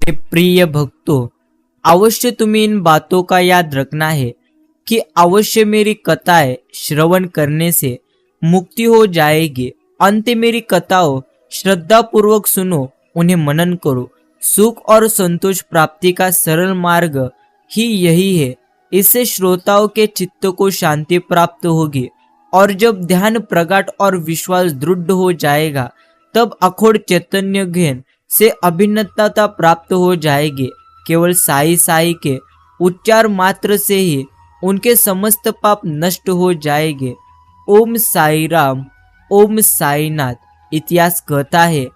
मेरे प्रिय भक्तों, अवश्य तुम्हें इन बातों का याद रखना है कि अवश्य मेरी कथाएं श्रवण करने से मुक्ति हो जाएगी। अंत मेरी कथाओं श्रद्धा पूर्वक सुनो, उन्हें मनन करो। सुख और संतोष प्राप्ति का सरल मार्ग ही यही है। इससे श्रोताओं के चित्त को शांति प्राप्त होगी और जब ध्यान प्रगाढ़ और विश्वास दृढ़ हो जाएगा, तब अखोड़ चैतन्य ज्ञान से अभिन्नता प्राप्त हो जाएगी। केवल साई साई के उच्चार मात्र से ही उनके समस्त पाप नष्ट हो जाएंगे। ओम साई राम, ओम साईनाथ। इतिहास कहता है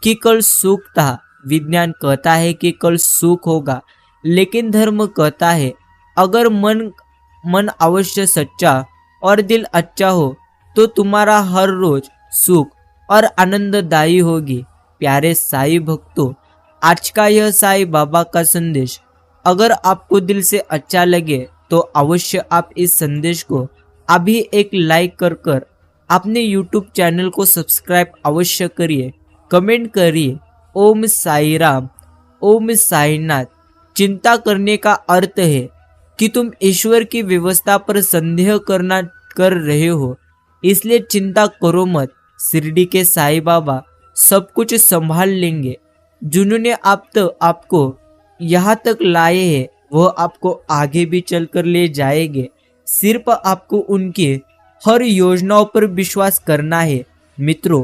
कि कल सुख था, विज्ञान कहता है कि कल सुख होगा, लेकिन धर्म कहता है अगर मन अवश्य सच्चा और दिल अच्छा हो तो तुम्हारा हर रोज सुख और आनंददायी होगी। प्यारे साई भक्तों, आज का यह साई बाबा का संदेश अगर आपको दिल से अच्छा लगे तो अवश्य आप इस संदेश को अभी एक लाइक कर अपने YouTube चैनल को सब्सक्राइब अवश्य करिए। कमेंट करिए ओम साई राम, ओम साईनाथ। चिंता करने का अर्थ है कि तुम ईश्वर की व्यवस्था पर संदेह कर रहे हो, इसलिए चिंता करो मत। शिरडी के साई बाबा सब कुछ संभाल लेंगे। जिन्होंने आपको यहाँ तक लाए हैं वह आपको आगे भी चलकर ले जाएंगे। सिर्फ आपको उनकी हर योजनाओं पर विश्वास करना है। मित्रों,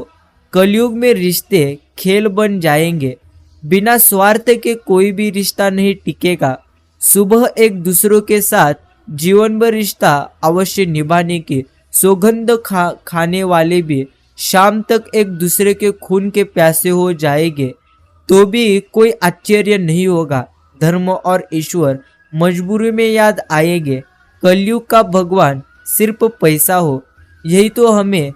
कलयुग में रिश्ते खेल बन जाएंगे। बिना स्वार्थ के कोई भी रिश्ता नहीं टिकेगा। सुबह एक दूसरों के साथ जीवन भर रिश्ता अवश्य निभाने की सौगंध खाने वाले भी शाम तक एक दूसरे के खून के प्यासे हो जाएंगे, तो भी कोई आश्चर्य नहीं होगा। धर्म और ईश्वर मजबूरी में याद आएंगे। कलयुग का भगवान सिर्फ पैसा हो, यही तो हमें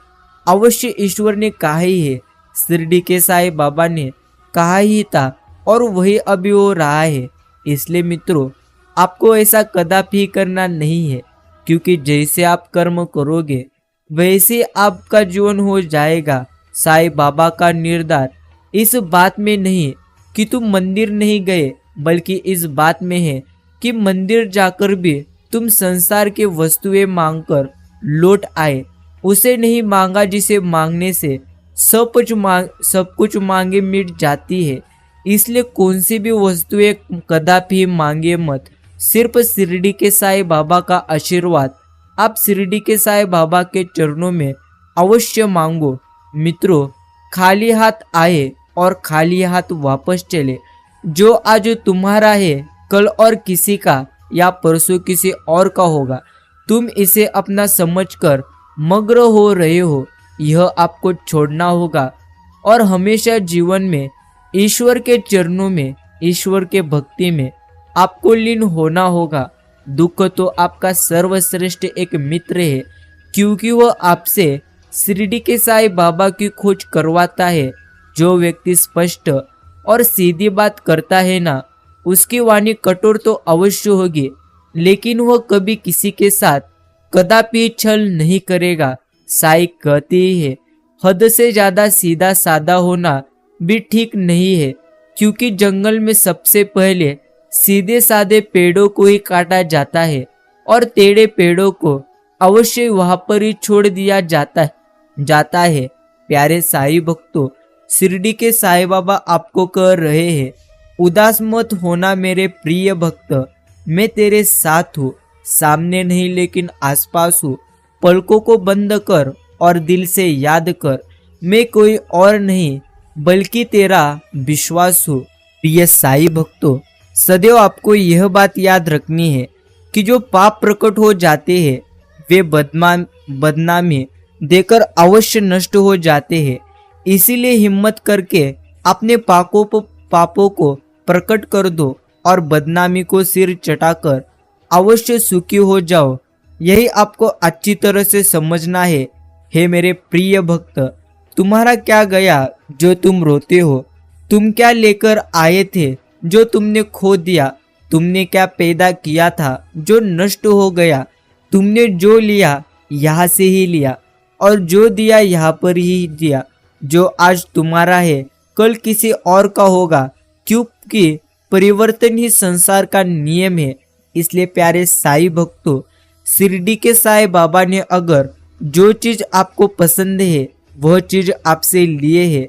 अवश्य ईश्वर ने कहा ही है। शिरडी के साई बाबा ने कहा ही था और वही अभी हो रहा है। इसलिए मित्रों, आपको ऐसा कदापि करना नहीं है, क्योंकि जैसे आप कर्म करोगे वैसे आपका जीवन हो जाएगा। साई बाबा का निर्धार इस बात में नहीं कि तुम मंदिर नहीं गए, बल्कि इस बात में है कि मंदिर जाकर भी तुम संसार के वस्तुएं मांगकर लौट आए। उसे नहीं मांगा जिसे मांगने से सब कुछ मांगे मिट जाती है। इसलिए कौन सी भी वस्तुएं कदापि मांगे मत, सिर्फ शिरडी के साई बाबा का आशीर्वाद आप शिरडी के साई बाबा के चरणों में अवश्य मांगो। मित्रों, खाली हाथ आए और खाली हाथ वापस चले। जो आज तुम्हारा है कल और किसी का या परसों किसी और का होगा। तुम इसे अपना समझकर मग्न हो रहे हो, यह आपको छोड़ना होगा और हमेशा जीवन में ईश्वर के चरणों में, ईश्वर के भक्ति में आपको लीन होना होगा। दुख तो आपका सर्वश्रेष्ठ एक मित्र है, क्योंकि वह आपसे शिरडी के साई बाबा की खोज करवाता है। जो व्यक्ति स्पष्ट और सीधी बात करता है ना, उसकी वाणी कठोर तो अवश्य होगी, लेकिन वह कभी किसी के साथ कदापि छल नहीं करेगा। साई कहती है, हद से ज्यादा सीधा साधा होना भी ठीक नहीं है, क्योंकि जंगल में सबसे पहले सीधे साधे पेड़ों को ही काटा जाता है और टेढ़े पेड़ों को अवश्य वहां पर ही छोड़ दिया जाता है। प्यारे साई भक्तों, शिरडी के साई बाबा आपको कह रहे हैं, उदास मत होना मेरे प्रिय भक्त। मैं तेरे साथ हूँ, सामने नहीं लेकिन आसपास हूँ। पलकों को बंद कर और दिल से याद कर, मैं कोई और नहीं बल्कि तेरा विश्वास हूँ। प्रिय साई भक्तों, सदैव आपको यह बात याद रखनी है कि जो पाप प्रकट हो जाते हैं वे बदनामी देकर अवश्य नष्ट हो जाते हैं। इसीलिए हिम्मत करके अपने पापों को प्रकट कर दो और बदनामी को सिर चटाकर अवश्य सुखी हो जाओ। यही आपको अच्छी तरह से समझना है। हे मेरे प्रिय भक्त, तुम्हारा क्या गया जो तुम रोते हो? तुम क्या लेकर आए थे जो तुमने खो दिया? तुमने क्या पैदा किया था जो नष्ट हो गया? तुमने जो लिया यहाँ से ही लिया और जो दिया यहाँ पर ही दिया। जो आज तुम्हारा है कल किसी और का होगा, क्योंकि परिवर्तन ही संसार का नियम है। इसलिए प्यारे साईं भक्तों, शिरडी के साईं बाबा ने अगर जो चीज आपको पसंद है वह चीज आपसे लिए है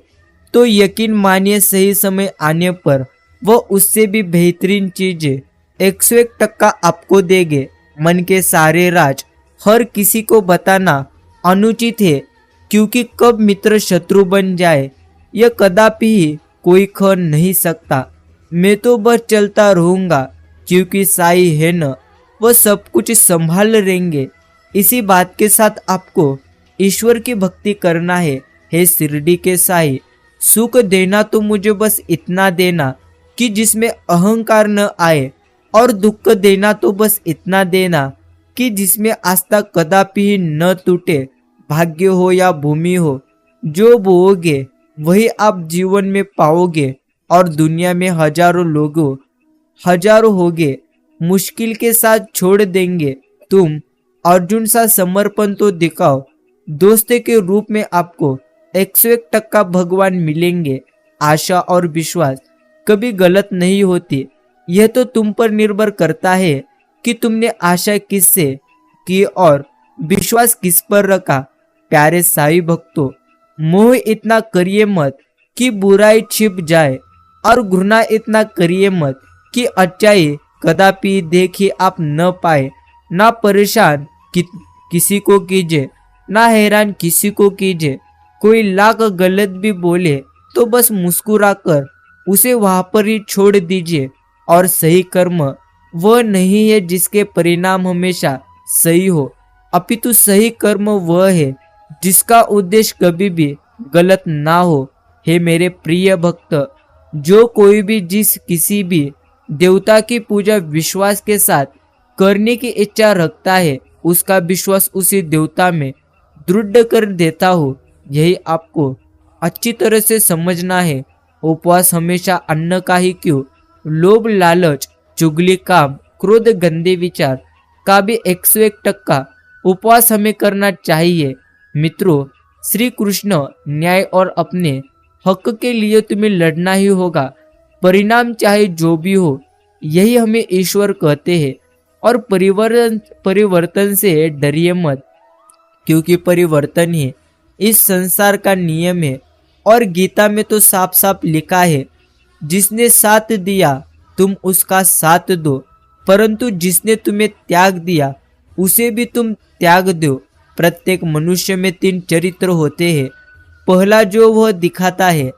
तो यकीन मानिए सही समय आने पर वह उससे भी बेहतरीन चीजें 101% आपको देंगे। मन के सारे राज हर किसी को बताना अनुचित है, क्योंकि कब मित्र शत्रु बन जाए यह कदापि ही कोई कह नहीं सकता। मैं तो बस चलता रहूंगा, क्योंकि साईं है न, वह सब कुछ संभाल लेंगे। इसी बात के साथ आपको ईश्वर की भक्ति करना है। हे शिरडी के साईं, सुख देना तो मुझे बस इतना देना कि जिसमें अहंकार न आए, और दुख देना तो बस इतना देना कि जिसमें आस्था कदापि ही न टूटे। भाग्य हो या भूमि हो, जो बोओगे वही आप जीवन में पाओगे। और दुनिया में हजारों होगे, मुश्किल के साथ छोड़ देंगे। तुम अर्जुन सा समर्पण तो दिखाओ। दोस्त के रूप में आपको 101% भगवान मिलेंगे। आशा और विश्वास कभी गलत नहीं होती। यह तो तुम पर निर्भर करता है कि तुमने आशा किससे की और विश्वास किस पर रखा। प्यारे साईं भक्तों, मोह इतना करिए मत कि बुराई छिप जाए, और घृणा इतना करिए मत कि अच्छाई कदापि देखी आप न पाए। ना परेशान किसी को कीजिए, ना हैरान किसी को कीजिए। कोई लाख गलत भी बोले तो बस मुस्कुराकर उसे वहां पर ही छोड़ दीजिए। और सही कर्म वह नहीं है जिसके परिणाम हमेशा सही हो, अपितु सही कर्म वह है जिसका उद्देश्य कभी भी गलत ना हो। हे मेरे प्रिय भक्त, जो कोई भी किसी भी देवता की पूजा विश्वास के साथ करने की इच्छा रखता है, उसका विश्वास उसी देवता में दृढ़ कर देता हो। यही आपको अच्छी तरह से समझना है। उपवास हमेशा अन्न का ही क्यों, लोभ लालच चुगली काम क्रोध गंदे विचार का भी 101% उपवास हमें करना चाहिए। मित्रों, श्री कृष्ण न्याय और अपने हक के लिए तुम्हें लड़ना ही होगा, परिणाम चाहे जो भी हो। यही हमें ईश्वर कहते हैं। और परिवर्तन से डरिए मत, क्योंकि परिवर्तन ही इस संसार का नियम है। और गीता में तो साफ साफ लिखा है, जिसने साथ दिया तुम उसका साथ दो, परंतु जिसने तुम्हें त्याग दिया उसे भी तुम त्याग दो। प्रत्येक मनुष्य में 3 चरित्र होते हैं। पहला जो वह दिखाता है,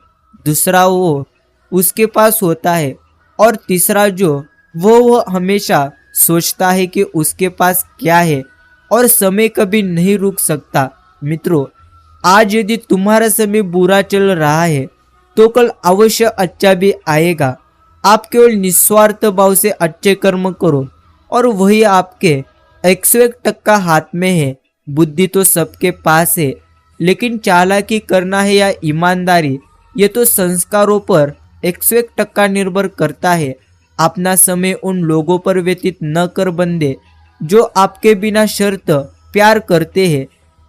दूसरा वो उसके पास होता है, और तीसरा जो वह हमेशा सोचता है कि उसके पास क्या है। और समय कभी नहीं रुक सकता। मित्रों, आज यदि तुम्हारा समय बुरा चल रहा है तो कल अवश्य अच्छा भी आएगा। आप केवल निस्वार्थ भाव से अच्छे कर्म करो और वही आपके 101% हाथ में है। बुद्धि तो सबके पास है, लेकिन चालाकी करना है या ईमानदारी, ये तो संस्कारों पर 101% निर्भर करता है। अपना समय उन लोगों पर व्यतीत न कर बंदे जो आपके बिना शर्त प्यार करते हैं।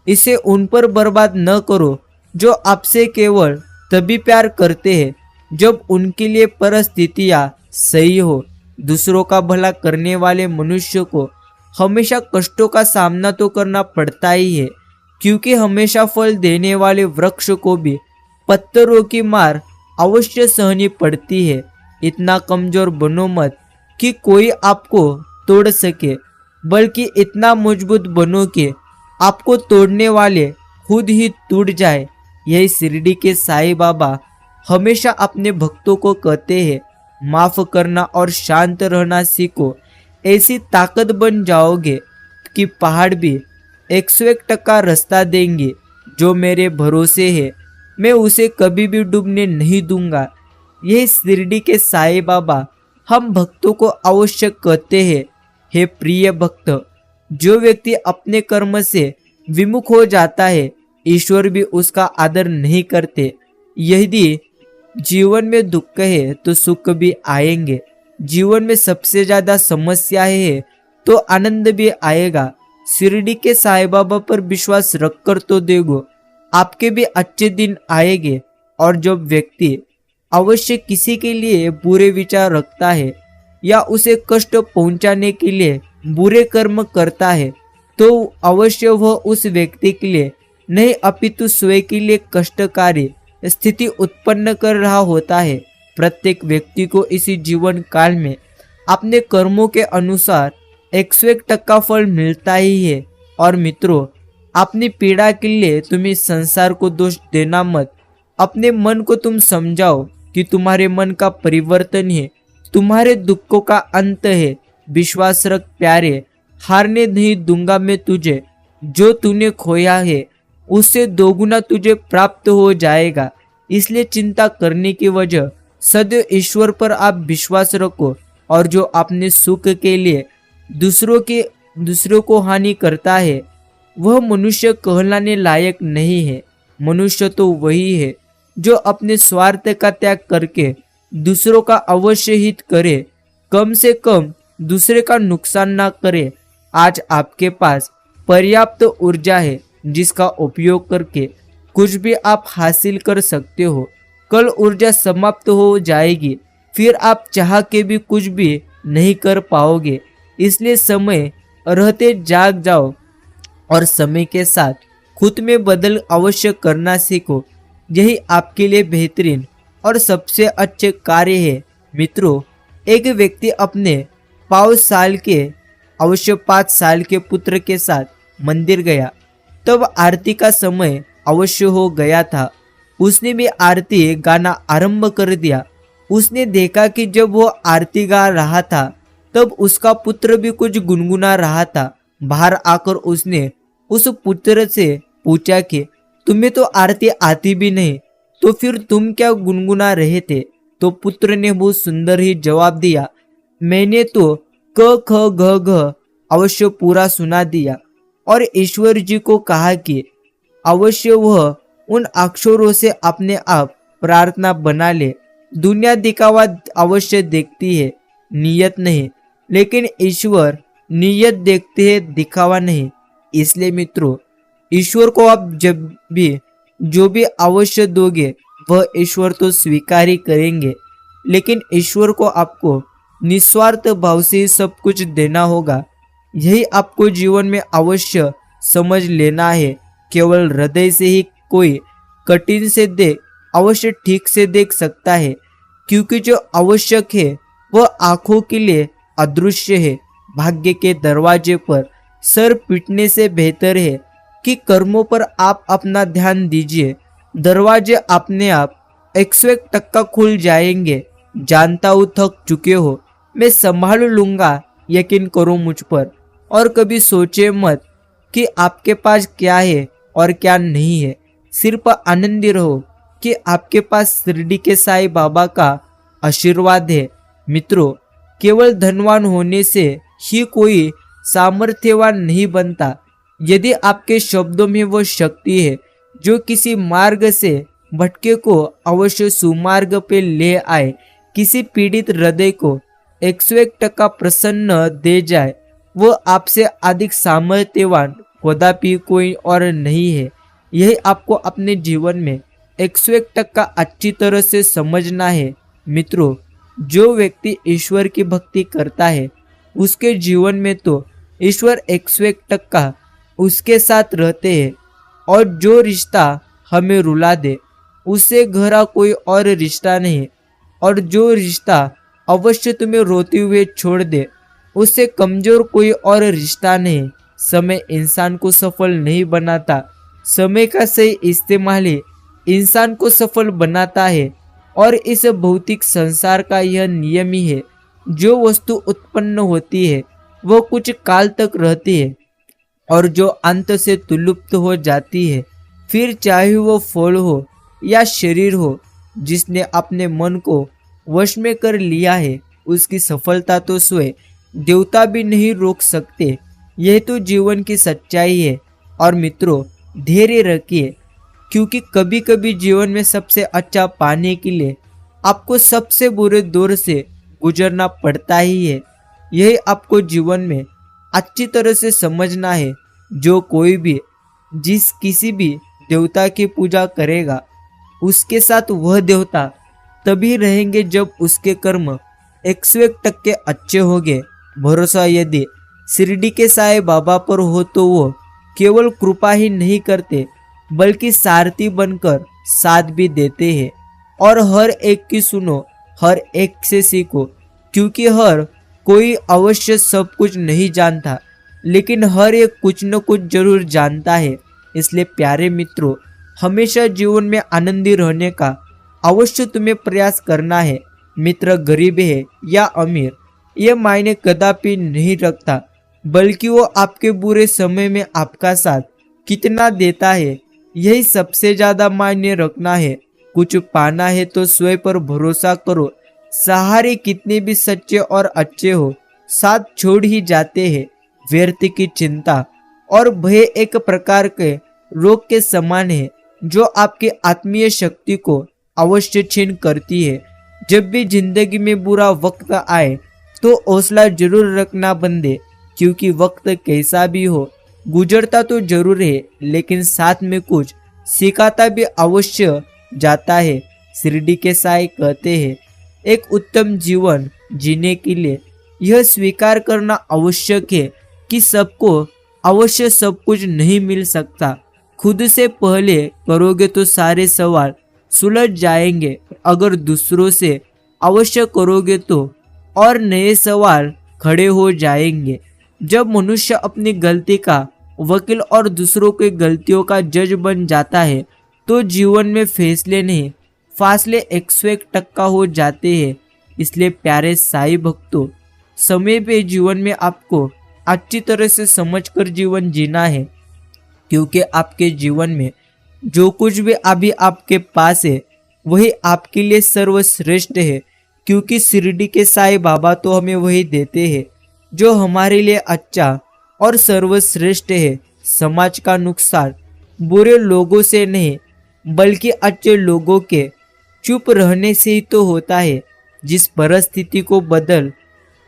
इसे उन पर बर्बाद न करो जो आपसे केवल तभी प्यार करते हैं जब उनके लिए परिस्थितियां सही हो। दूसरों का भला करने वाले मनुष्य को हमेशा कष्टों का सामना तो करना पड़ता ही है, क्योंकि हमेशा फल देने वाले वृक्ष को भी पत्थरों की मार अवश्य सहनी पड़ती है। इतना कमजोर बनो मत कि कोई आपको तोड़ सके, बल्कि इतना मजबूत बनो कि आपको तोड़ने वाले खुद ही टूट जाए। यही शिरडी के साईं बाबा हमेशा अपने भक्तों को कहते हैं, माफ करना और शांत रहना सीखो। ऐसी ताकत बन जाओगे कि पहाड़ भी 101% रास्ता देंगे। जो मेरे भरोसे है मैं उसे कभी भी डूबने नहीं दूंगा। यही शिरडी के साईं बाबा हम भक्तों को अवश्य कहते हैं, हे प्रिय भक्त, जो व्यक्ति अपने कर्म से विमुख हो जाता है, ईश्वर भी उसका आदर नहीं करते। यदि जीवन में दुख है तो सुख भी आएंगे। जीवन में सबसे ज्यादा समस्याएं है तो आनंद भी आएगा। शिरडी के साईं बाबा पर विश्वास रखकर तो देखो, आपके भी अच्छे दिन आएंगे। और जब व्यक्ति अवश्य किसी के लिए बुरे विचार रखता है या उसे कष्ट पहुंचाने के लिए बुरे कर्म करता है, तो अवश्य वह उस व्यक्ति के लिए नहीं अपितु स्वयं के लिए कष्टकारी स्थिति उत्पन्न कर रहा होता है। प्रत्येक व्यक्ति को इसी जीवन काल में अपने कर्मों के अनुसार 101% फल मिलता ही है। और मित्रों, अपनी पीड़ा के लिए तुम इस संसार को दोष देना मत। अपने मन को तुम समझाओ कि तुम्हारे मन का परिवर्तन है, तुम्हारे दुखों का अंत है। विश्वास रख प्यारे, हारने नहीं दूंगा मैं तुझे। जो तूने खोया है उससे दोगुना तुझे प्राप्त हो जाएगा। इसलिए चिंता करने की वजह सदैव ईश्वर पर आप विश्वास रखो। और जो अपने सुख के लिए दूसरों को हानि करता है वह मनुष्य कहलाने लायक नहीं है। मनुष्य तो वही है जो अपने स्वार्थ का त्याग करके दूसरों का अवश्य हित करे, कम से कम दूसरे का नुकसान ना करे। आज आपके पास पर्याप्त ऊर्जा है जिसका उपयोग करके कुछ भी आप हासिल कर सकते हो। कल ऊर्जा समाप्त हो जाएगी, फिर आप चाह के भी कुछ भी नहीं कर पाओगे। इसलिए समय रहते जाग जाओ और समय के साथ खुद में बदल अवश्य करना सीखो। यही आपके लिए बेहतरीन और सबसे अच्छे कार्य है। मित्रों, एक व्यक्ति अपने 5 साल के पुत्र के साथ मंदिर गया। तब आरती का समय अवश्य हो गया था। उसने भी आरती गाना आरंभ कर दिया। उसने देखा कि जब वो आरती गा रहा था तब उसका पुत्र भी कुछ गुनगुना रहा था। बाहर आकर उसने उस पुत्र से पूछा कि तुम्हें तो आरती आती भी नहीं, तो फिर तुम क्या गुनगुना रहे थे? तो पुत्र ने बहुत सुंदर ही जवाब दिया, मैंने तो क ख ग घ अवश्य पूरा सुना दिया। और ईश्वर जी को कहा कि अवश्य वह उन अक्षरों से अपने आप प्रार्थना बना ले। दुनिया दिखावा अवश्य देखती है, नियत नहीं, लेकिन ईश्वर नियत देखते हैं, दिखावा नहीं। इसलिए मित्रों, ईश्वर को आप जब भी जो भी अवश्य दोगे वह ईश्वर तो स्वीकार ही करेंगे, लेकिन ईश्वर को आपको निस्वार्थ भाव से सब कुछ देना होगा। यही आपको जीवन में अवश्य समझ लेना है। केवल हृदय से ही कोई कठिन से देख अवश्य ठीक से देख सकता है, क्योंकि जो आवश्यक है वह आंखों के लिए अदृश्य है। भाग्य के दरवाजे पर सर पीटने से बेहतर है कि कर्मों पर आप अपना ध्यान दीजिए। दरवाजे अपने आप 101% खुल जाएंगे। जानता हूँ थक चुके हो, मैं संभाल लूंगा, यकीन करो मुझ पर। और कभी सोचे मत कि आपके पास क्या है और क्या नहीं है। सिर्फ आनंदी रहो कि आपके पास शिरडी के साईं बाबा का आशीर्वाद है। मित्रों, केवल धनवान होने से ही कोई सामर्थ्यवान नहीं बनता। यदि आपके शब्दों में वो शक्ति है जो किसी मार्ग से भटके को अवश्य सुमार्ग पे ले आए, किसी पीड़ित हृदय को 101% प्रसन्न दे जाए, वो आपसे अधिक सामर्थ्यवान कदापि कोई और नहीं है। यही आपको अपने जीवन में 101% अच्छी तरह से समझना है। मित्रों, जो व्यक्ति ईश्वर की भक्ति करता है उसके जीवन में तो ईश्वर 101% उसके साथ रहते हैं। और जो रिश्ता हमें रुला दे उससे गहरा कोई और रिश्ता नहीं। और जो रिश्ता अवश्य तुम्हें रोते हुए छोड़ दे उससे कमजोर कोई और रिश्ता नहीं। समय इंसान को सफल नहीं बनाता, समय का सही इस्तेमाल ही इंसान को सफल बनाता है। और इस भौतिक संसार का यह नियम ही है, जो वस्तु उत्पन्न होती है वह कुछ काल तक रहती है और जो अंत से तुलुप्त हो जाती है। फिर चाहे वो फल हो या शरीर हो, जिसने अपने मन को वश में कर लिया है उसकी सफलता तो स्वयं देवता भी नहीं रोक सकते। यह तो जीवन की सच्चाई है। और मित्रों, धैर्य रखिए, क्योंकि कभी कभी जीवन में सबसे अच्छा पाने के लिए आपको सबसे बुरे दौर से गुजरना पड़ता ही है। यही आपको जीवन में अच्छी तरह से समझना है। जो कोई भी किसी भी देवता की पूजा करेगा उसके साथ वह देवता तभी रहेंगे जब उसके कर्म 101% अच्छे होंगे। भरोसा यदि शिरडी के साईं बाबा पर हो तो वो केवल कृपा ही नहीं करते बल्कि सारथी बनकर साथ भी देते हैं। और हर एक की सुनो, हर एक से सीखो, क्योंकि हर कोई अवश्य सब कुछ नहीं जानता, लेकिन हर एक कुछ न कुछ जरूर जानता है। इसलिए प्यारे मित्रों, हमेशा जीवन में आनंदी रहने का अवश्य तुम्हें प्रयास करना है। मित्र गरीब है या अमीर ये मायने कदापि नहीं रखता, बल्कि वो आपके बुरे समय में आपका साथ कितना देता है यही सबसे ज्यादा मायने रखना है। कुछ पाना है तो स्वयं पर भरोसा करो। सहारे कितने भी सच्चे और अच्छे हो, साथ छोड़ ही जाते हैं। व्यर्थ की चिंता और भय एक प्रकार के रोग के समान है जो आपकी आत्मीय शक्ति को अवश्य छीन करती है। जब भी जिंदगी में बुरा वक्त आए तो हौसला जरूर रखना बंदे, क्योंकि वक्त कैसा भी हो गुजरता तो जरूर है, लेकिन साथ में कुछ सिखाता भी अवश्य जाता है। शिरडी के साईं कहते हैं, एक उत्तम जीवन जीने के लिए यह स्वीकार करना आवश्यक है कि सबको अवश्य सब कुछ नहीं मिल सकता। खुद से पहले करोगे तो सारे सवाल सुलझ जाएंगे, अगर दूसरों से अवश्य करोगे तो और नए सवाल खड़े हो जाएंगे। जब मनुष्य अपनी गलती का वकील और दूसरों की गलतियों का जज बन जाता है तो जीवन में फैसले नहीं फासले 101% हो जाते हैं। इसलिए प्यारे साईं भक्तों, समय पे जीवन में आपको अच्छी तरह से समझकर जीवन जीना है, क्योंकि आपके जीवन में जो कुछ भी अभी आपके पास है वही आपके लिए सर्वश्रेष्ठ है। क्योंकि शिरडी के साईं बाबा तो हमें वही देते हैं जो हमारे लिए अच्छा और सर्वश्रेष्ठ है। समाज का नुकसान बुरे लोगों से नहीं बल्कि अच्छे लोगों के चुप रहने से ही तो होता है। जिस परिस्थिति को बदल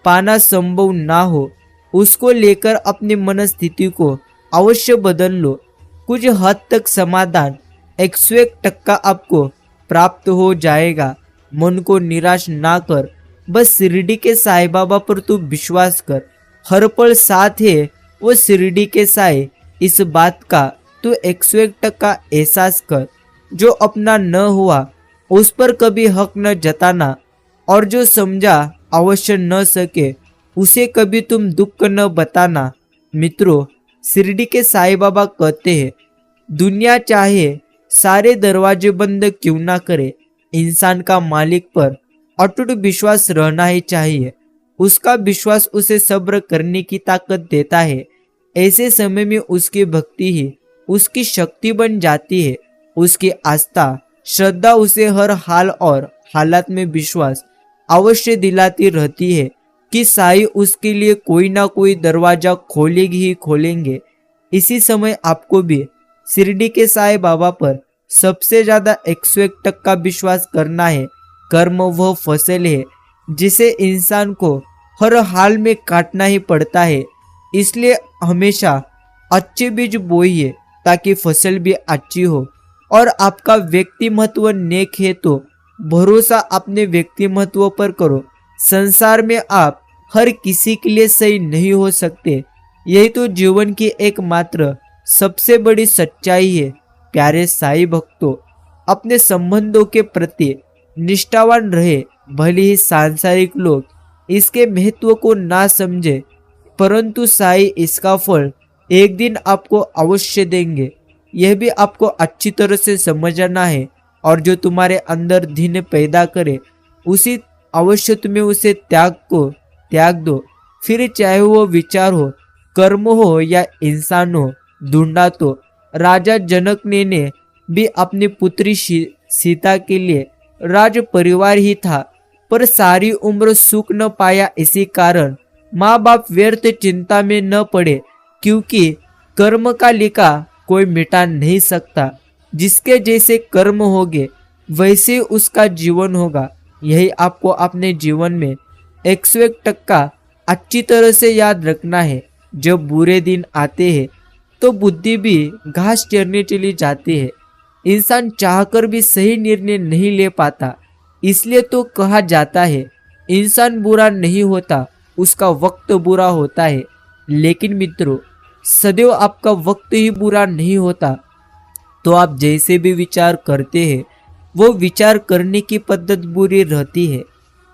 पाना संभव ना हो उसको लेकर अपनी मनस्थिति को अवश्य बदल लो। कुछ हद तक समाधान 101% आपको प्राप्त हो जाएगा। मन को निराश ना कर, बस शिरडी के साईं बाबा पर तू विश्वास कर। हर पल साथ है वो शिरडी के साईं, इस बात का तू 101% एहसास कर। जो अपना न हुआ उस पर कभी हक न जताना, और जो समझा अवश्य न सके उसे कभी तुम दुख न बताना। मित्रों, शिरडी के साईं बाबा कहते हैं, दुनिया चाहे सारे दरवाजे बंद क्यों ना करे, इंसान का मालिक पर अटूट विश्वास रहना ही चाहिए। उसका विश्वास उसे सब्र करने की ताकत देता है। ऐसे समय में उसकी भक्ति ही उसकी शक्ति बन जाती है। उसकी आस्था श्रद्धा उसे हर हाल और हालात में विश्वास अवश्य दिलाती रहती है कि साईं उसके लिए कोई ना कोई दरवाजा खोलेगी ही खोलेंगे। इसी समय आपको भी शिरडी के साईं बाबा पर सबसे ज्यादा 101% विश्वास करना है। कर्म वह फसल है जिसे इंसान को हर हाल में काटना ही पड़ता है। इसलिए हमेशा अच्छे बीज बोइए ताकि फसल भी अच्छी हो। और आपका व्यक्तिमत्व नेक है तो भरोसा अपने व्यक्तिमत्व पर करो। संसार में आप हर किसी के लिए सही नहीं हो सकते, यही तो जीवन की एकमात्र सबसे बड़ी सच्चाई है। प्यारे साईं भक्तों, अपने संबंधों के प्रति निष्ठावान रहे। भले ही सांसारिक लोग इसके महत्व को ना समझे, परंतु साईं इसका फल एक दिन आपको अवश्य देंगे। यह भी आपको अच्छी तरह से समझना है। और जो तुम्हारे अंदर धीन पैदा करे उसी अवश्य तुम्हें उसे त्याग दो। फिर चाहे वो विचार हो, कर्म हो या इंसान हो। ढूंढा तो राजा जनक ने भी अपनी पुत्री सीता के लिए राज परिवार ही था, पर सारी उम्र सुख न पाया। इसी कारण माँ बाप व्यर्थ चिंता में न पड़े, क्योंकि कर्म का लिखा कोई मिटा नहीं सकता। जिसके जैसे कर्म होंगे वैसे उसका जीवन होगा। यही आपको अपने जीवन में 101% अच्छी तरह से याद रखना है। जब बुरे दिन आते हैं तो बुद्धि भी घास चरने चली जाती है। इंसान चाहकर भी सही निर्णय नहीं ले पाता। इसलिए तो कहा जाता है इंसान बुरा नहीं होता, उसका वक्त बुरा होता है। लेकिन मित्रों, सदैव आपका वक्त ही बुरा नहीं होता। तो आप जैसे भी विचार करते हैं वो विचार करने की पद्धत बुरी रहती है।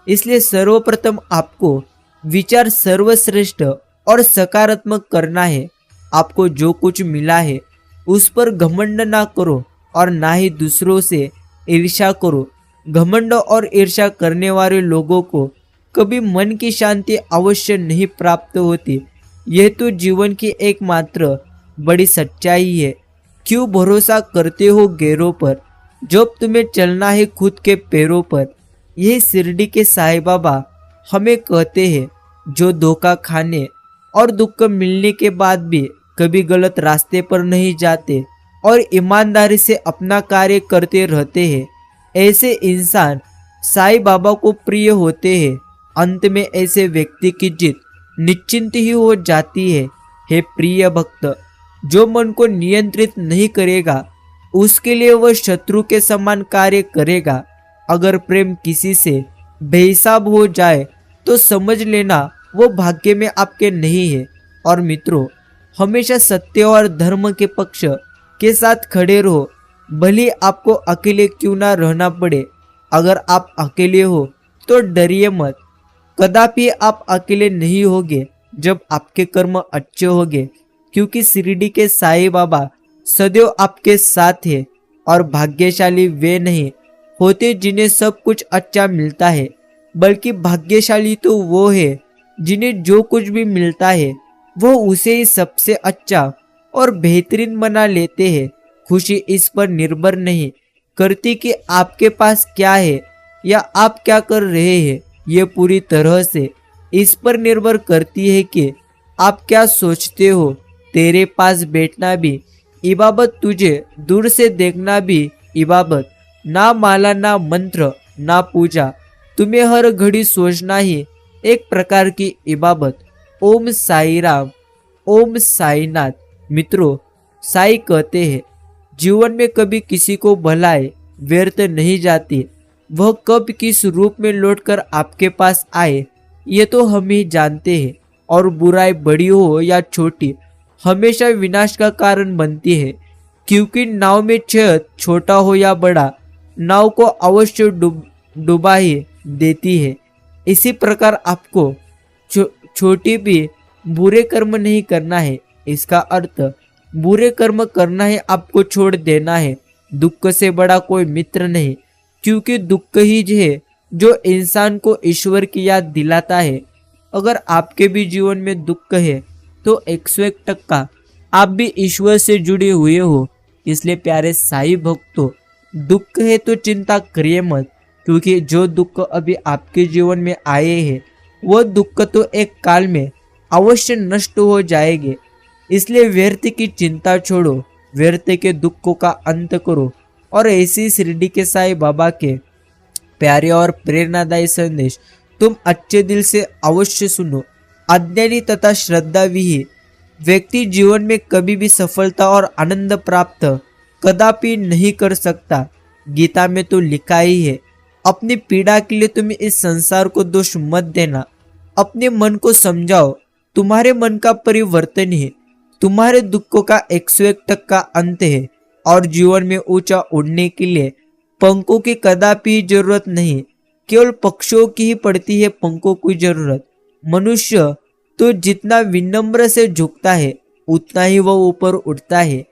इसलिए सर्वप्रथम आपको विचार सर्वश्रेष्ठ और सकारात्मक करना है। आपको जो कुछ मिला है उस पर घमंड ना करो और ना ही दूसरों से ईर्ष्या करो। घमंड और ईर्ष्या करने वाले लोगों को कभी मन की शांति अवश्य नहीं प्राप्त होती। यह तो जीवन की एकमात्र बड़ी सच्चाई है। क्यों भरोसा करते हो गैरों पर, जब तुम्हें चलना है खुद के पैरों पर। यही शिरडी के साईं बाबा हमें कहते हैं, जो धोखा खाने और दुख मिलने के बाद भी कभी गलत रास्ते पर नहीं जाते और ईमानदारी से अपना कार्य करते रहते हैं, ऐसे इंसान साईं बाबा को प्रिय होते हैं। अंत में ऐसे व्यक्ति की जीत निश्चिंत ही हो जाती है। हे प्रिय भक्त, जो मन को नियंत्रित नहीं करेगा उसके लिए वह शत्रु के समान कार्य करेगा। अगर प्रेम किसी से बेहिसाब हो जाए तो समझ लेना वो भाग्य में आपके नहीं है। और मित्रों, हमेशा सत्य और धर्म के पक्ष के साथ खड़े रहो, भले आपको अकेले क्यों ना रहना पड़े। अगर आप अकेले हो तो डरिए मत, कदापि आप अकेले नहीं होगे जब आपके कर्म अच्छे होंगे, क्योंकि शिरडी के साईं बाबा सदैव आपके साथ है। और भाग्यशाली वे नहीं होते जिन्हें सब कुछ अच्छा मिलता है, बल्कि भाग्यशाली तो वो है जिन्हें जो कुछ भी मिलता है वो उसे ही सबसे अच्छा और बेहतरीन बना लेते हैं। खुशी इस पर निर्भर नहीं करती कि आपके पास क्या है या आप क्या कर रहे हैं, ये पूरी तरह से इस पर निर्भर करती है कि आप क्या सोचते हो। तेरे पास बैठना भी इबादत, तुझे दूर से देखना भी इबादत। ना माला, ना मंत्र, ना पूजा, तुम्हें हर घड़ी सोचना ही एक प्रकार की इबादत। ओम साई राम, ओम साईनाथ। मित्रों, साई कहते हैं, जीवन में कभी किसी को भलाई व्यर्थ नहीं जाती। वह कब किस रूप में लौटकर आपके पास आए ये तो हम ही जानते हैं। और बुराई बड़ी हो या छोटी हमेशा विनाश का कारण बनती है, क्योंकि नाव में छेद छोटा हो या बड़ा, नाव को अवश्य डुबा ही देती है। इसी प्रकार आपको छोटी भी बुरे कर्म नहीं करना है। इसका अर्थ बुरे कर्म करना है, आपको छोड़ देना है। दुख से बड़ा कोई मित्र नहीं, क्योंकि दुख ही है जो इंसान को ईश्वर की याद दिलाता है। अगर आपके भी जीवन में दुख है तो 101% आप भी ईश्वर से जुड़े हुए हो। इसलिए प्यारे साई भक्तों, दुख है तो चिंता करिए मत, क्योंकि जो दुख अभी आपके जीवन में आए हैं वह दुख तो एक काल में अवश्य नष्ट हो जाएंगे। इसलिए व्यर्थ की चिंता छोड़ो, व्यर्थ के दुखों का अंत करो और ऐसी शिरडी के साईं बाबा के प्यारे और प्रेरणादायी संदेश तुम अच्छे दिल से अवश्य सुनो। अज्ञानी तथा श्रद्धा विहीन व्यक्ति जीवन में कभी भी सफलता और आनंद प्राप्त कदापि नहीं कर सकता। गीता में तो लिखा ही है, अपनी पीड़ा के लिए तुम इस संसार को दोष मत देना। अपने मन को समझाओ, तुम्हारे मन का परिवर्तन है तुम्हारे दुखों का 101% अंत है। और जीवन में ऊंचा उड़ने के लिए पंखों की कदापि जरूरत नहीं, केवल पक्षियों की ही पड़ती है पंखों की जरूरत। मनुष्य तो जितना विनम्र से झुकता है उतना ही वह ऊपर उठता है।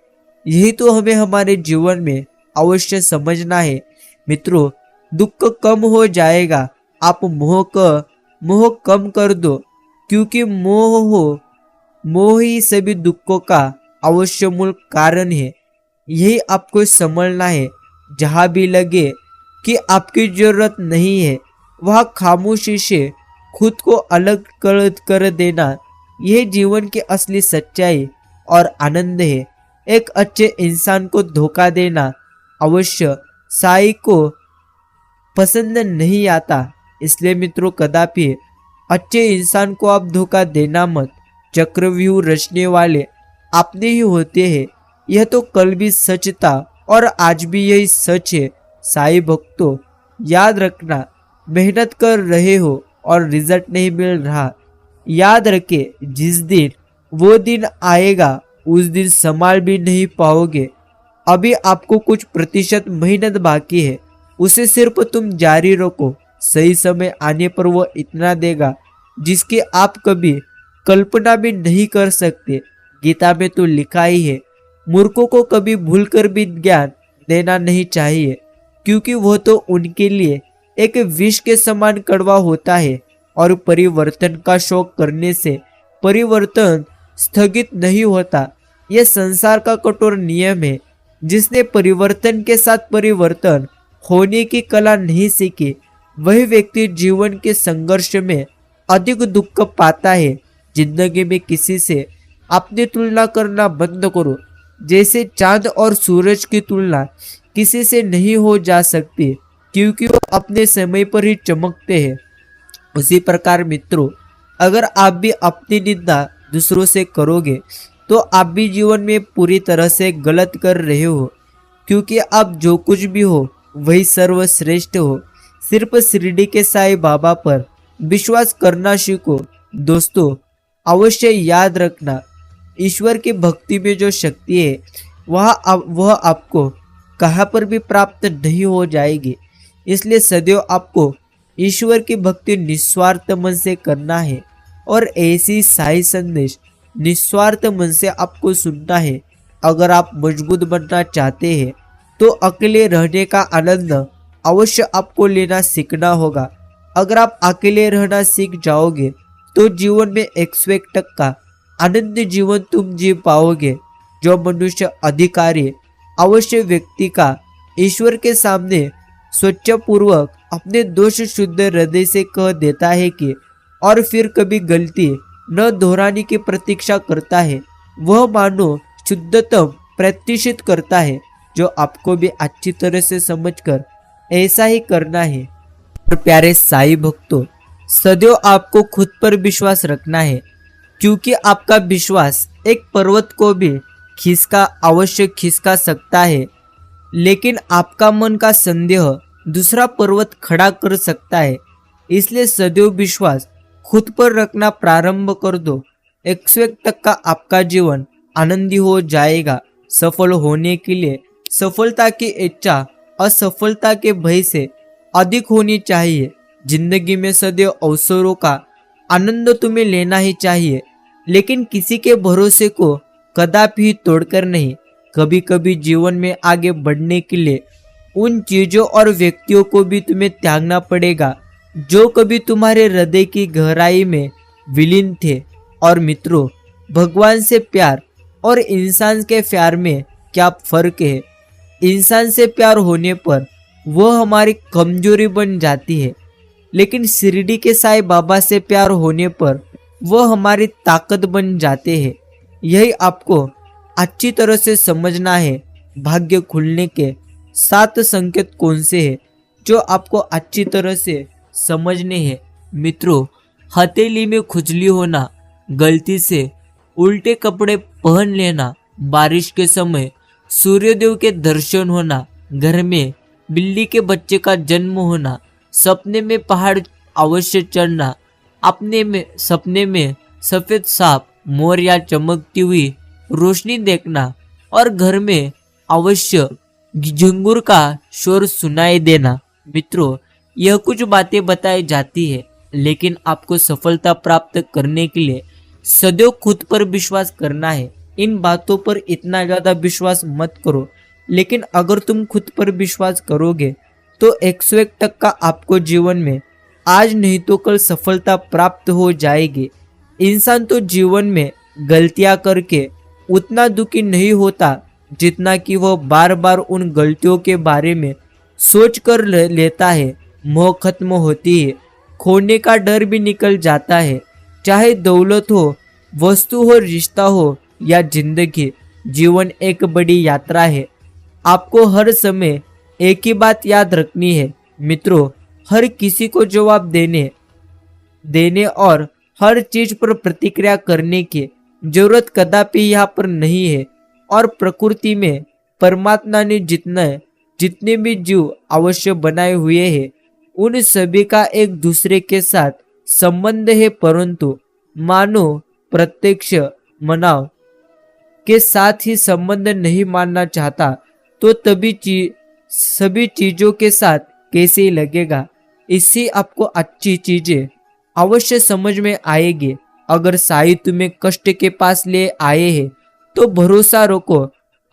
यही तो हमें हमारे जीवन में अवश्य समझना है। मित्रों, दुख कम हो जाएगा, आप मोह कम कर दो, क्योंकि मोह ही सभी दुखों का अवश्य मूल कारण है। यही आपको समझना है। जहाँ भी लगे कि आपकी जरूरत नहीं है वहाँ खामोशी से खुद को अलग कर देना, यह जीवन की असली सच्चाई और आनंद है। एक अच्छे इंसान को धोखा देना अवश्य साई को पसंद नहीं आता। इसलिए मित्रों, कदापि अच्छे इंसान को आप धोखा देना मत। चक्रव्यूह रचने वाले आपने ही होते हैं, यह तो कल भी सच था और आज भी यही सच है। साई भक्तों, याद रखना, मेहनत कर रहे हो और रिजल्ट नहीं मिल रहा, याद रखे जिस दिन वो दिन आएगा उस दिन संभाल भी नहीं पाओगे। अभी आपको कुछ प्रतिशत मेहनत बाकी है, उसे सिर्फ तुम जारी रखो। सही समय आने पर वो इतना देगा जिसकी आप कभी कल्पना भी नहीं कर सकते। गीता में तो लिखा ही है, मूर्खों को कभी भूलकर भी ज्ञान देना नहीं चाहिए, क्योंकि वह तो उनके लिए एक विष के समान कड़वा होता है। और परिवर्तन का शौक करने से परिवर्तन स्थगित नहीं होता। यह संसार का कठोर नियम है। जिसने परिवर्तन के साथ परिवर्तन होने की कला नहीं सीखी, वही व्यक्ति जीवन के संघर्ष में अधिक दुख पाता है। जिंदगी में किसी से अपनी तुलना करना बंद करो। जैसे चांद और सूरज की तुलना किसी से नहीं हो जा सकती, क्योंकि वो अपने समय पर ही चमकते हैं। उसी प्रकार मित्रों, अगर आप भी अपनी निंदा दूसरों से करोगे तो आप भी जीवन में पूरी तरह से गलत कर रहे हो, क्योंकि आप जो कुछ भी हो वही सर्वश्रेष्ठ हो। सिर्फ शिरडी के साईं बाबा पर विश्वास करना सीखो। दोस्तों, अवश्य याद रखना, ईश्वर की भक्ति में जो शक्ति है वह आपको कहाँ पर भी प्राप्त नहीं हो जाएगी। इसलिए सदैव आपको ईश्वर की भक्ति निस्वार्थ मन से करना है और ऐसी साई संदेश निस्वार्थ मन से आपको सुनना है। अगर आप मजबूत बनना चाहते हैं तो अकेले रहने का आनंद अवश्य आपको लेना सीखना होगा। अगर आप अकेले रहना सीख जाओगे तो जीवन में 101% आनंद जीवन तुम जी पाओगे। जो मनुष्य अधिकारी अवश्य व्यक्ति का ईश्वर के सामने स्वच्छपूर्वक अपने दोष शुद्ध हृदय से कह देता है कि और फिर कभी गलती न दोहराने की प्रतीक्षा करता है, वह मानो शुद्धतम प्रतिष्ठित करता है। जो आपको भी अच्छी तरह से समझकर ऐसा ही करना है। और प्यारे साईं भक्तों, सदैव आपको खुद पर विश्वास रखना है, क्योंकि आपका विश्वास एक पर्वत को भी अवश्य खिसका सकता है, लेकिन आपका मन का संदेह दूसरा पर्वत खड़ा कर सकता है। इसलिए सदैव विश्वास खुद पर रखना प्रारंभ कर दो। 101% आपका जीवन आनंदी हो जाएगा। सफल होने के लिए सफलता की इच्छा असफलता के भय से अधिक होनी चाहिए। जिंदगी में सदैव अवसरों का आनंद तुम्हें लेना ही चाहिए, लेकिन किसी के भरोसे को कदापि तोड़कर नहीं। कभी कभी जीवन में आगे बढ़ने के लिए उन चीजों और व्यक्तियों को भी तुम्हें त्यागना पड़ेगा जो कभी तुम्हारे हृदय की गहराई में विलीन थे। और मित्रों, भगवान से प्यार और इंसान के प्यार में क्या फर्क है? इंसान से प्यार होने पर वह हमारी कमजोरी बन जाती है, लेकिन शिरडी के साईं बाबा से प्यार होने पर वह हमारी ताकत बन जाते हैं। यही आपको अच्छी तरह से समझना है। भाग्य खुलने के 7 संकेत कौन से हैं जो आपको अच्छी तरह से समझने हैं? मित्रों, हथेली में खुजली होना, गलती से उल्टे कपड़े पहन लेना, बारिश के समय सूर्यदेव के दर्शन होना, घर में बिल्ली के बच्चे का जन्म होना, सपने में पहाड़ अवश्य चढ़ना, सपने में सफेद सांप, मोर या चमकती हुई रोशनी देखना और घर में अवश्य झिंगुर का शोर सुनाई देना। मित्रों, यह कुछ बातें बताई जाती है, लेकिन आपको सफलता प्राप्त करने के लिए सदैव खुद पर विश्वास करना है। इन बातों पर इतना ज्यादा विश्वास मत करो, लेकिन अगर तुम खुद पर विश्वास करोगे तो 101% आपको जीवन में आज नहीं तो कल सफलता प्राप्त हो जाएगी। इंसान तो जीवन में गलतियां करके उतना दुखी नहीं होता जितना कि वह बार बार उन गलतियों के बारे में सोच कर लेता है। मोह खत्म होती है, खोने का डर भी निकल जाता है। चाहे दौलत हो, वस्तु हो, रिश्ता हो या जिंदगी, जीवन एक बड़ी यात्रा है। आपको हर समय एक ही बात याद रखनी है मित्रों, हर किसी को जवाब देने और हर चीज पर प्रतिक्रिया करने की जरूरत कदापि यहाँ पर नहीं है। और प्रकृति में परमात्मा ने जितना जितने भी जीव अवश्य बनाए हुए हैं उन सभी का एक दूसरे के साथ संबंध है, परंतु मानव प्रत्यक्ष मनाव के साथ ही संबंध नहीं मानना चाहता तो सभी चीजों के साथ कैसे लगेगा। इससे आपको अच्छी चीजें अवश्य समझ में आएगी। अगर साई तुम्हें कष्ट के पास ले आए हैं तो भरोसा रखो,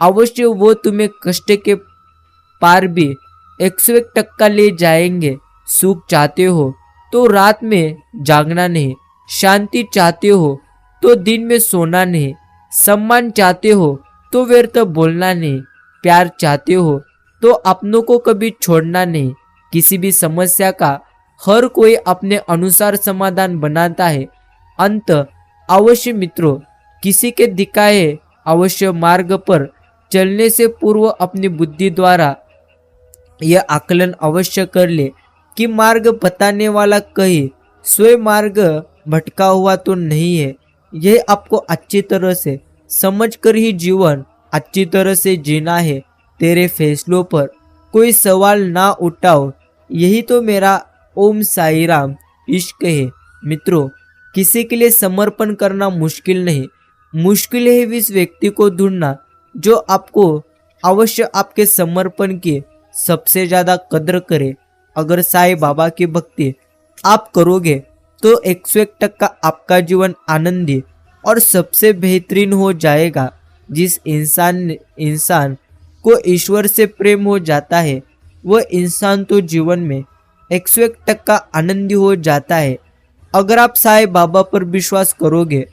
अवश्य वो तुम्हें कष्ट के पार भी 101% ले जाएंगे। सुख चाहते हो तो रात में जागना नहीं, शांति चाहते हो तो दिन में सोना नहीं, सम्मान चाहते हो तो व्यर्थ बोलना नहीं, प्यार चाहते हो तो अपनों को कभी छोड़ना नहीं। किसी भी समस्या का हर कोई अपने अनुसार समाधान बनाता है। अंत अवश्य मित्रों, किसी के दिखाए अवश्य मार्ग पर चलने से पूर्व अपनी बुद्धि द्वारा यह आकलन अवश्य कर ले कि मार्ग बताने वाला कहीं स्वयं मार्ग भटका हुआ तो नहीं है। यह आपको अच्छी तरह से समझकर ही जीवन अच्छी तरह से जीना है। तेरे फैसलों पर कोई सवाल ना उठाओ, यही तो मेरा ओम साई राम इश्क है। मित्रों, किसी के लिए समर्पण करना मुश्किल नहीं, मुश्किल है इस व्यक्ति को ढूंढना जो आपको अवश्य आपके समर्पण की सबसे ज्यादा कदर करे। अगर साईं बाबा की भक्ति आप करोगे तो 101% आपका जीवन आनंदी और सबसे बेहतरीन हो जाएगा। जिस इंसान को ईश्वर से प्रेम हो जाता है वह इंसान तो जीवन में 101% आनंदी हो जाता है। अगर आप साईं बाबा पर विश्वास करोगे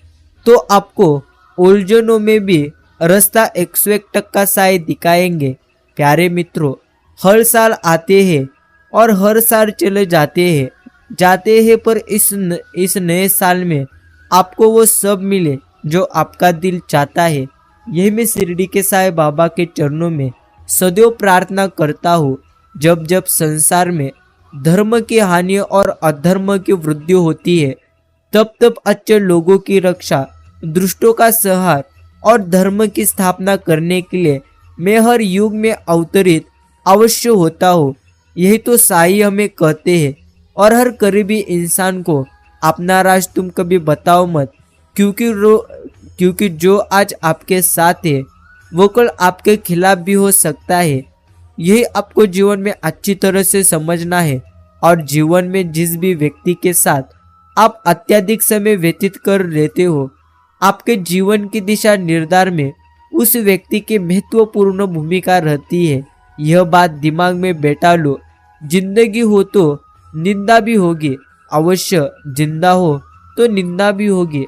तो आपको उलझनों में भी रास्ता 101% साईं दिखाएंगे। प्यारे मित्रों, हर साल आते हैं और हर साल चले जाते हैं पर इस नए साल में आपको वो सब मिले जो आपका दिल चाहता है। यही मैं शिरडी के साईं बाबा के चरणों में सदैव प्रार्थना करता हूँ। जब जब संसार में धर्म की हानि और अधर्म की वृद्धि होती है तब तब अच्छे लोगों की रक्षा, दुष्टों का संहार और धर्म की स्थापना करने के लिए मैं हर युग में अवतरित अवश्य होता हूँ। यही तो साईं हमें कहते हैं। और हर करीबी इंसान को अपना राज तुम कभी बताओ मत, क्योंकि जो आज आपके साथ है वो कल आपके खिलाफ भी हो सकता है। यही आपको जीवन में अच्छी तरह से समझना है। और जीवन में जिस भी व्यक्ति के साथ आप अत्यधिक समय व्यतीत कर लेते हो आपके जीवन की दिशा निर्धारण में उस व्यक्ति की महत्वपूर्ण भूमिका रहती है। यह बात दिमाग में बैठा लो। जिंदगी हो तो निंदा भी होगी, अवश्य जिंदा हो तो निंदा भी होगी।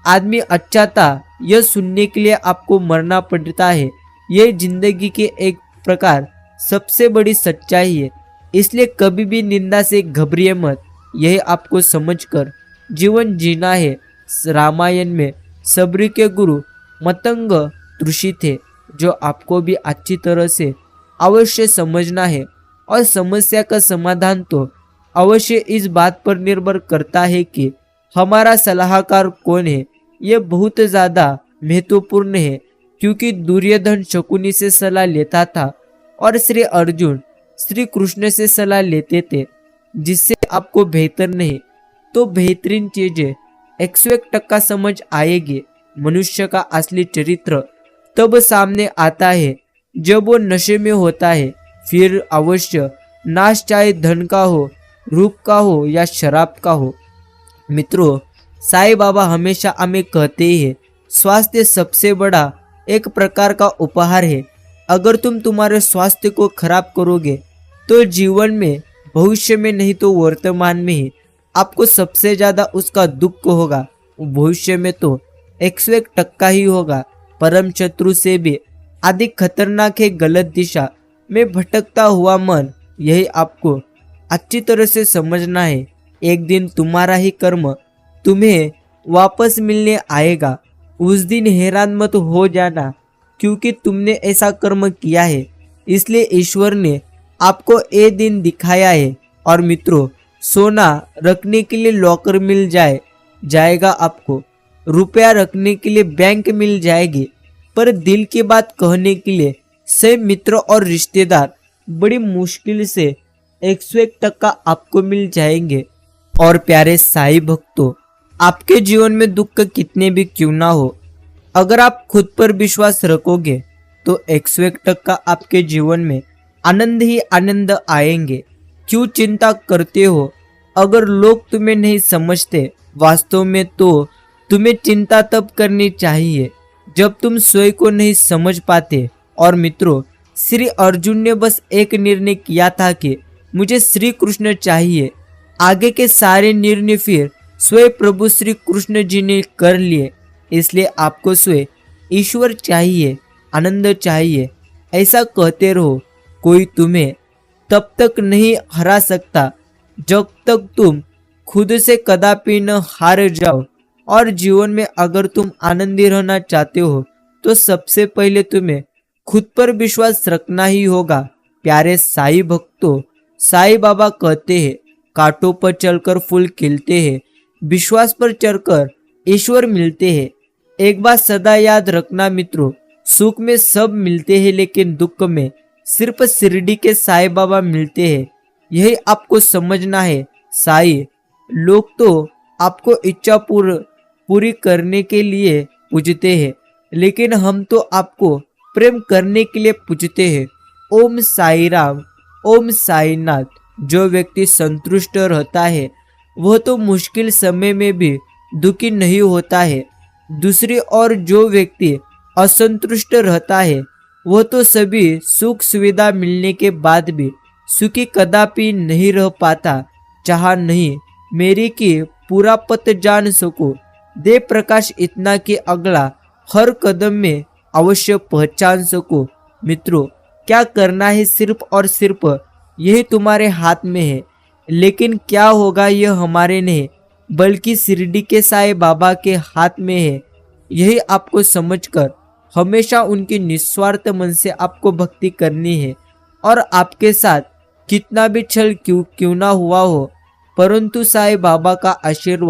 आदमी अच्छा था यह सुनने के लिए आपको मरना पड़ता है। यह जिंदगी की एक प्रकार सबसे बड़ी सच्चाई है। इसलिए कभी भी निंदा से घबरिए मत। यह आपको समझकर जीवन जीना है। रामायण में सबरी के गुरु मतंग ऋषि थे जो आपको भी अच्छी तरह से अवश्य समझना है। और समस्या का समाधान तो अवश्य इस बात पर निर्भर करता है कि हमारा सलाहकार कौन है। यह बहुत ज़्यादा महत्वपूर्ण है क्योंकि दुर्योधन शकुनी से सलाह लेता था और श्री अर्जुन श्री कृष्ण से सलाह लेते थे। जिससे आपको बेहतर नहीं तो बेहतरीन चीजें 101% समझ आएगी। मनुष्य का असली चरित्र तब सामने आता है जब वो नशे में होता है। फिर अवश्य नाश चाहे धन का हो, रूप का हो या शराब का हो। मित्रों, साईं बाबा हमेशा हमें कहते हैं स्वास्थ्य सबसे बड़ा एक प्रकार का उपहार है। अगर तुम तुम्हारे स्वास्थ्य को खराब करोगे तो जीवन में, भविष्य में नहीं तो वर्तमान में ही आपको सबसे ज्यादा उसका दुख होगा। भविष्य में तो 101% ही होगा। परम शत्रु से भी अधिक खतरनाक है गलत दिशा में भटकता हुआ मन। यही आपको अच्छी तरह से समझना है। एक दिन तुम्हारा ही कर्म तुम्हें वापस मिलने आएगा। उस दिन हैरान मत हो जाना क्योंकि तुमने ऐसा कर्म किया है, इसलिए ईश्वर ने आपको ये दिन दिखाया है। और मित्रों, सोना रखने के लिए लॉकर मिल जाएगा आपको, रुपया रखने के लिए बैंक मिल जाएगी, पर दिल की बात कहने के लिए सही मित्र और रिश्तेदार बड़ी मुश्किल से 101% आपको मिल जाएंगे। और प्यारे साईं भक्तों, आपके जीवन में दुख कितने भी क्यों ना हो, अगर आप खुद पर विश्वास रखोगे तो 101% आपके जीवन में आनंद ही आनंद आएंगे। क्यों चिंता करते हो? अगर लोग तुम्हें नहीं समझते वास्तव में, तो तुम्हें चिंता तब करनी चाहिए जब तुम स्वयं को नहीं समझ पाते। और मित्रों, श्री अर्जुन ने बस एक निर्णय किया था कि मुझे श्री कृष्ण चाहिए। आगे के सारे निर्णय फिर स्वयं प्रभु श्री कृष्ण जी ने कर लिए। इसलिए आपको स्वयं ईश्वर चाहिए, आनंद चाहिए। ऐसा कहते रहो, कोई तुम्हें तब तक नहीं हरा सकता जब तक तुम खुद से कदापि न हार जाओ। और जीवन में अगर तुम आनंदी रहना चाहते हो तो सबसे पहले तुम्हें खुद पर विश्वास रखना ही होगा। प्यारे साईं भक्तों, साईं बाबा कहते हैं, कांटों पर चलकर फूल खिलते हैं, विश्वास पर चढ़कर ईश्वर मिलते हैं। एक बात सदा याद रखना मित्रों, सुख में सब मिलते हैं लेकिन दुख में सिर्फ शिरडी के साईं बाबा मिलते हैं। यही आपको समझना है। साईं लोग तो आपको इच्छा पूरी करने के लिए पूजते हैं, लेकिन हम तो आपको प्रेम करने के लिए पूजते हैं। ओम साई राम, ओम साईनाथ। जो व्यक्ति संतुष्ट रहता है वह तो मुश्किल समय में भी दुखी नहीं होता है। दूसरी ओर जो व्यक्ति असंतुष्ट रहता है वह तो सभी सुख सुविधा मिलने के बाद भी सुखी कदापि नहीं रह पाता। चाह नहीं मेरी की पूरा पत जान सको, दे प्रकाश इतना कि अगला हर कदम में अवश्य पहचान सको। मित्रों, क्या करना है सिर्फ और सिर्फ यही तुम्हारे हाथ में है, लेकिन क्या होगा यह हमारे नहीं बल्कि शिरडी के साईं बाबा के हाथ में है। यही आपको समझकर हमेशा उनकी निस्वार्थ मन से आपको भक्ति करनी है। और आपके साथ कितना भी छल क्यों ना हुआ हो, परंतु साईं बाबा का आशीर्वाद